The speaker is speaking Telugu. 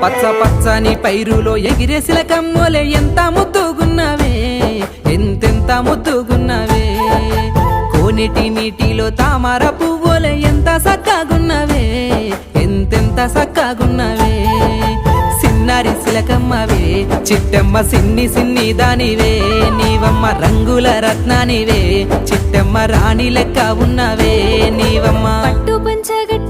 పచ్చ పచ్చని పైరులో ఎగిరే సిలకమ్మోలే ఎంత ముద్దుగున్నవే ఎంతెంత ముద్దుగున్నవే కోనేటి నీటిలో తామర పువ్వులే ఎంత సక్కగున్నవే ఎంతెంత సక్కగున్నవే సిన్నారి సిలకమ్మవే చిట్టమ్మ సిన్ని సిన్ని దానివే నీవమ్మ రంగుల రత్నానివే చిట్టమ్మ రాణి లెక్క ఉన్నవే నీవమ్మ పట్టు పంచగట్టు